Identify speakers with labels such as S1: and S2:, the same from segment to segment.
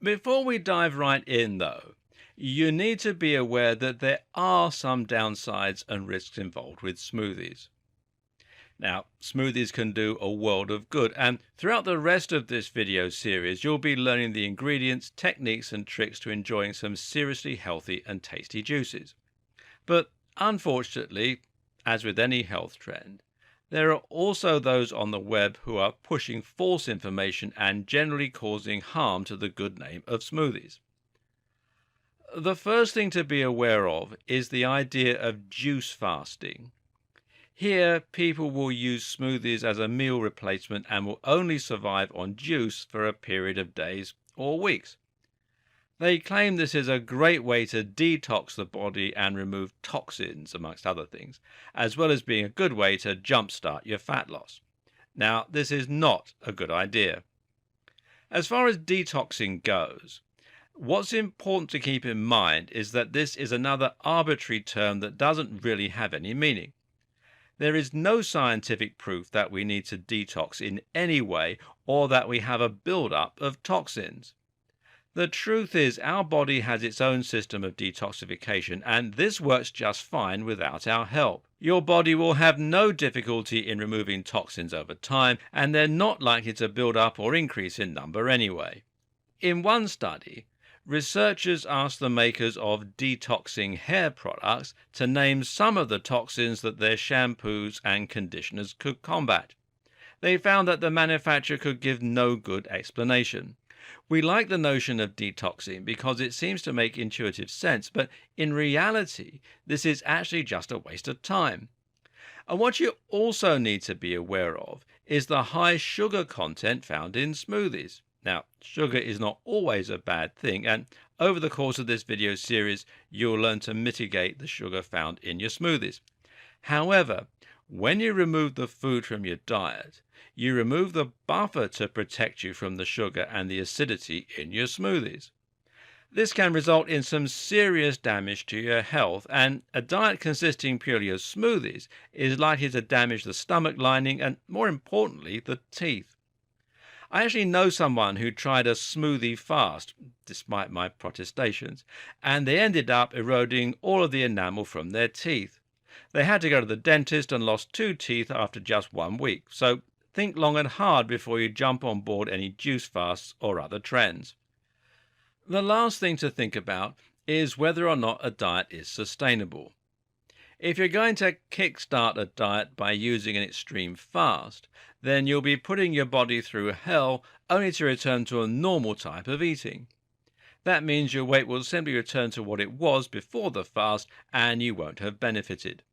S1: Before we dive right in, though, you need to be aware that there are some downsides and risks involved with smoothies. Now, smoothies can do a world of good, and throughout the rest of this video series, you'll be learning the ingredients, techniques, and tricks to enjoying some seriously healthy and tasty juices. But unfortunately, as with any health trend, there are also those on the web who are pushing false information and generally causing harm to the good name of smoothies. The first thing to be aware of is the idea of juice fasting. Here, people will use smoothies as a meal replacement and will only survive on juice for a period of days or weeks. They claim this is a great way to detox the body and remove toxins, amongst other things, as well as being a good way to jumpstart your fat loss. Now, this is not a good idea. As far as detoxing goes, what's important to keep in mind is that this is another arbitrary term that doesn't really have any meaning. There is no scientific proof that we need to detox in any way or that we have a build-up of toxins. The truth is our body has its own system of detoxification, and this works just fine without our help. Your body will have no difficulty in removing toxins over time, and they're not likely to build up or increase in number anyway. In one study, researchers asked the makers of detoxing hair products to name some of the toxins that their shampoos and conditioners could combat. They found that the manufacturer could give no good explanation. We like the notion of detoxing because it seems to make intuitive sense, but in reality, this is actually just a waste of time. And what you also need to be aware of is the high sugar content found in smoothies. Now, sugar is not always a bad thing, and over the course of this video series, you'll learn to mitigate the sugar found in your smoothies. However, when you remove the food from your diet, you remove the buffer to protect you from the sugar and the acidity in your smoothies. This can result in some serious damage to your health, and a diet consisting purely of smoothies is likely to damage the stomach lining and, more importantly, the teeth. I actually know someone who tried a smoothie fast, despite my protestations, and they ended up eroding all of the enamel from their teeth. They had to go to the dentist and lost 2 teeth after just 1 week, so think long and hard before you jump on board any juice fasts or other trends. The last thing to think about is whether or not a diet is sustainable. If you're going to kickstart a diet by using an extreme fast, then you'll be putting your body through hell only to return to a normal type of eating. That means your weight will simply return to what it was before the fast and you won't have benefited.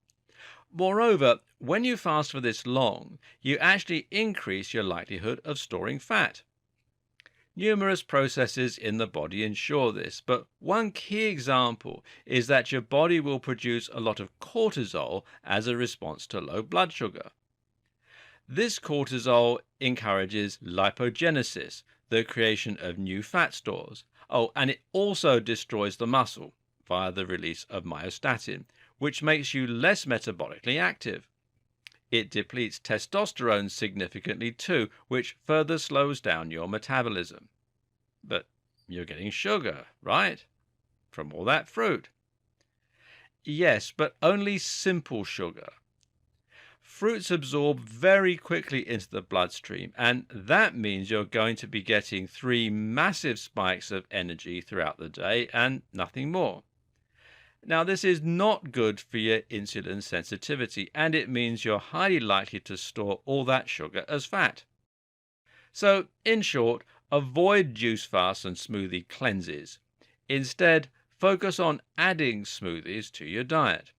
S1: Moreover, when you fast for this long, you actually increase your likelihood of storing fat. Numerous processes in the body ensure this, but one key example is that your body will produce a lot of cortisol as a response to low blood sugar. This cortisol encourages lipogenesis, the creation of new fat stores. And it also destroys the muscle via the release of myostatin, which makes you less metabolically active. It depletes testosterone significantly too, which further slows down your metabolism. But you're getting sugar, right? From all that fruit. Yes, but only simple sugar. Fruits absorb very quickly into the bloodstream, and that means you're going to be getting 3 massive spikes of energy throughout the day and nothing more. Now, this is not good for your insulin sensitivity, and it means you're highly likely to store all that sugar as fat. So, in short, avoid juice fasts and smoothie cleanses. Instead, focus on adding smoothies to your diet.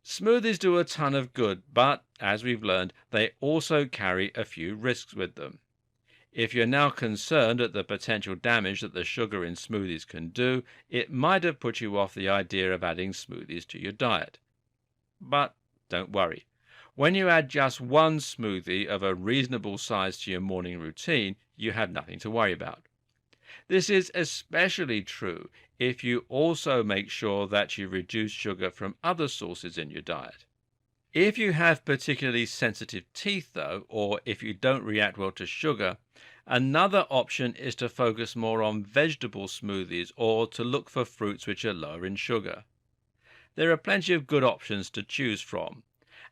S1: Smoothies do a ton of good, but, as we've learned, they also carry a few risks with them. If you're now concerned at the potential damage that the sugar in smoothies can do, it might have put you off the idea of adding smoothies to your diet. But don't worry. When you add just 1 smoothie of a reasonable size to your morning routine, you have nothing to worry about. This is especially true if you also make sure that you reduce sugar from other sources in your diet. If you have particularly sensitive teeth, though, or if you don't react well to sugar, another option is to focus more on vegetable smoothies or to look for fruits which are lower in sugar. There are plenty of good options to choose from,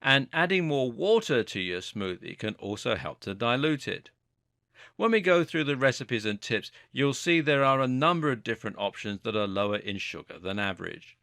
S1: and adding more water to your smoothie can also help to dilute it. When we go through the recipes and tips, you'll see there are a number of different options that are lower in sugar than average.